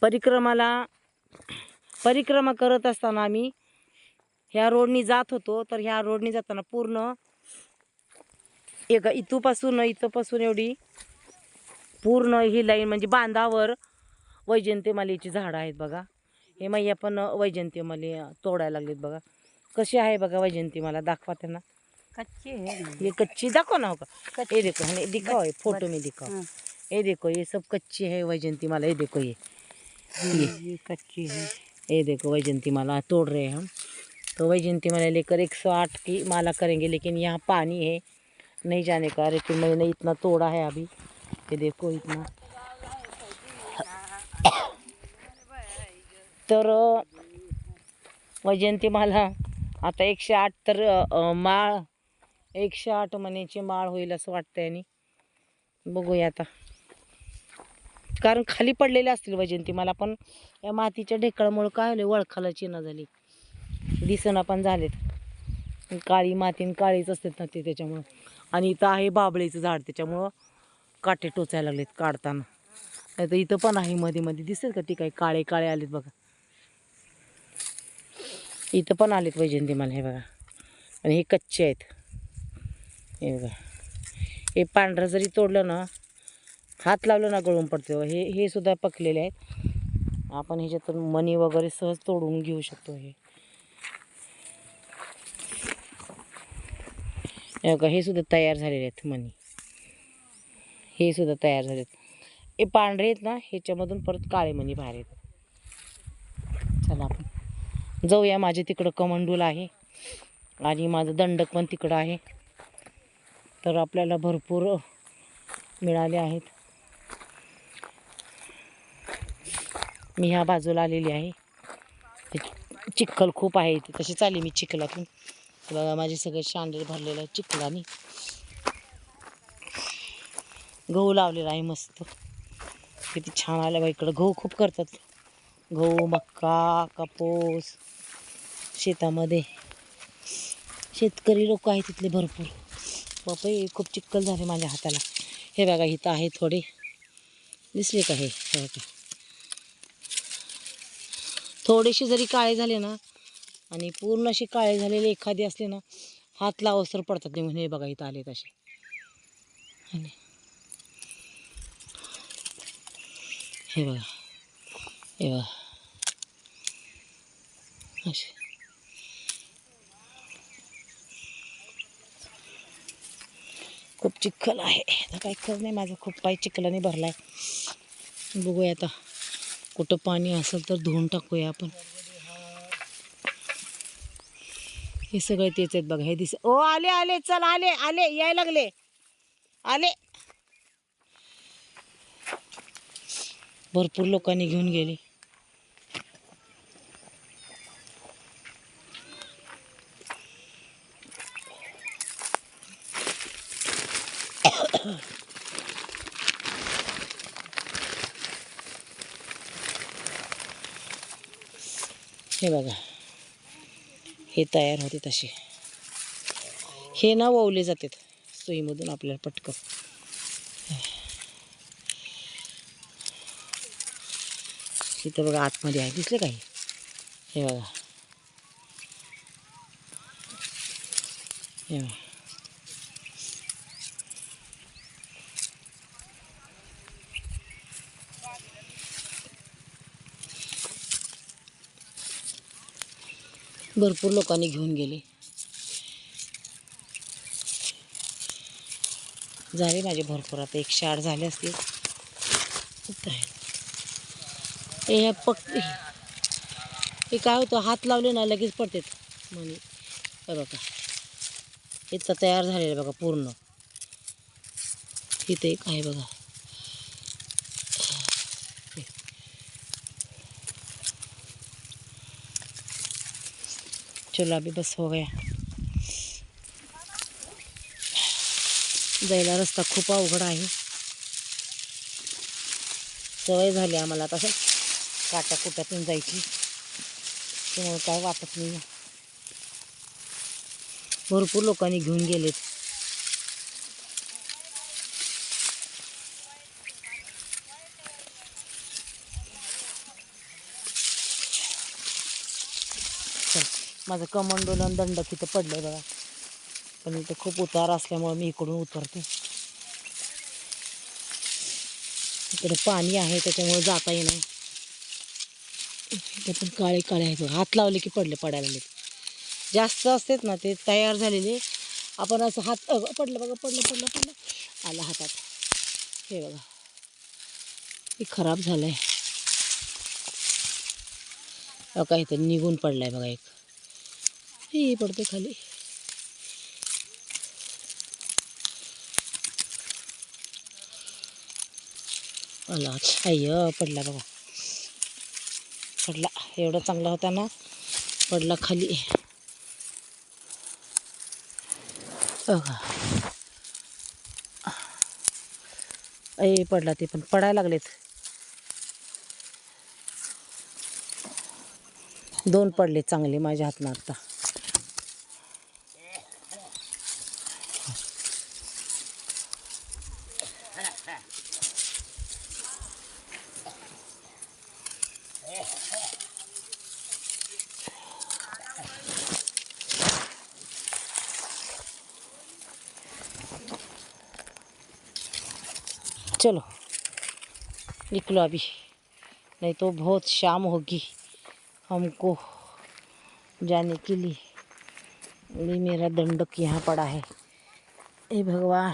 परिक्रमा करत असताना आम्ही ह्या रोडनी जात होतो. तर ह्या रोडनी जाताना पूर्ण इथपासून एवढी पूर्ण ही लाईन म्हणजे बांधावर वैजंतीमालेची झाडं आहेत बघा. हे मैया पण वैजंतीमाले तोडायला लागलेत बघा. कशी आहे बघा वैजंतीमाला, दाखवा त्यांना. कच्चे है ये कच्ची दाखो ना होगा. ये देखो, दिखाओ ये फोटो में दिखाओ. ये देखो ये सब कच्ची है वैजंतीमाला. ये देखो ये कच्ची है. ये देखो वैजंतीमाला तोड़ रहे हैं हम. तो वैजंतीमाला लेकर 108 की माला करेंगे, लेकिन यहाँ पानी है नहीं जाने का. लेकिन मैंने इतना तोड़ा है अभी. ये देखो इतना. तर वैजंतीमाला आता 108 तर माळ 108 मण्याची माळ होईल असं वाटतंय. आणि बघूया आता, कारण खाली पडलेले असतील वैजंतीमाला, पण या मातीच्या ढेकळामुळे काय होले, वळखाला चिन्ह झाली, दिसना पण झालेत. काळी मातीन काळीच असतात ना ते, त्याच्यामुळं. आणि इथं आहे बाबळीचं झाड, त्याच्यामुळं काटे टोचायला लागलेत काढताना. नाही तर इथं पण आहे मध्ये मध्ये, दिसत का ती काही काळे काळे आलेत बघा. इथं पण आलेत वैजंतीमाला, हे बघा. आणि हे कच्चे आहेत, हे बघा. हे पांढरं जरी तोडलं ना, हात लावलं ना गळून पडते. हे सुद्धा पकलेले आहेत. आपण ह्याच्यातून मणी वगैरे सहज तोडून घेऊ शकतो. हे बघा, हे सुद्धा तयार झालेले आहेत मणी. हे सुद्धा तयार झालेत. हे पांढरे आहेत ना, ह्याच्यामधून परत काळे मणी बाहेर येतात. चला आपण जाऊया. माझे तिकडं कमंडूल आहे आणि माझं दंडक पण तिकडं आहे. तर आपल्याला भरपूर मिळाले आहेत. मी ह्या बाजूला आलेली आहे. चिखल खूप आहे इथे, तशी चालली मी चिखलातून. बघा माझे सगळे शांडे भरलेले आहे चिखलाने. गहू लावलेला आहे मस्त, किती छान आलं बा. इकडं गहू खूप करतात. गहू, मक्का, कापूस शेतामध्ये. शेतकरी लोक आहेत तिथले भरपूर. बापरे, खूप चिखल झाले माझ्या हाताला. हे बघा इथं आहे थोडे, दिसले का? हे बघा, थोडेसे जरी काळे झाले ना, आणि पूर्ण असे काळे झालेले एखादी असले ना, हात लावसर पडतात निघून. हे बघा इथं आले तसे. हे बघा, हे बघा असे. खूप चिखल आहे. आता काही खरं नाही, माझा खूप पाय चिखलाने भरलाय. बघूया आता, कुठं पाणी असेल तर धुवून टाकूया आपण. हे सगळे तेच आहेत बघा. हे ओ आले आले, चल आले आले, यायला लागले, आले. भरपूर लोकांनी घेऊन गेले. हे बघा, हे तयार होते तसे. हे ना ववले जातात सुईमधून आपल्याला पटकन. इथं बघा आतमध्ये आहे, दिसले काही? हे बघा, हे बघा. भरपूर लोकांनी घेऊन गेले. झाले माझे भरपूर, आता 108 झाले असतील. हे काय होतं, हात लावले ना लगेच पडतात म्हणे. हे बघा, इथं तयार झालेलं बघा पूर्ण. इथे एक आहे बघा. चलो अभी बस हो गया. जायला रस्ता खूप अवघड आहे. सवय झाली आम्हाला तसं काटाकुटातून जायची, त्यामुळे काय वाटत नाही. भरपूर लोकांनी घेऊन गेलेत. माझं कमंडोलन दंडक इथं पडलंय बघा, पण इथं खूप उतार असल्यामुळे मी इकडून उतरते. इकडे पाणी आहे त्याच्यामुळे जाता येणार. इथे पण काळे काळे आहेत बघा. हात लावले की पडायला लागले. जास्त असतेत ना ते तयार झालेले, आपण असं हात पडलं बघा, पडलं आला हातात. हे बघा हे खराब झालंय बघा, इथं निघून पडलाय बघा एक. हे पडते खाली. आला अय्य पडला बघा, पडला. एवढा चांगला होता ना, पडला खाली बघा. पडला. ते पण पडायला लागलेत. 2 पडले चांगले माझ्या हातनं आता. चलो निकलो अभी, नहीं तो बहुत शाम होगी हमको जाने के लिए. मेरा दंडक यहाँ पड़ा है. हे भगवान.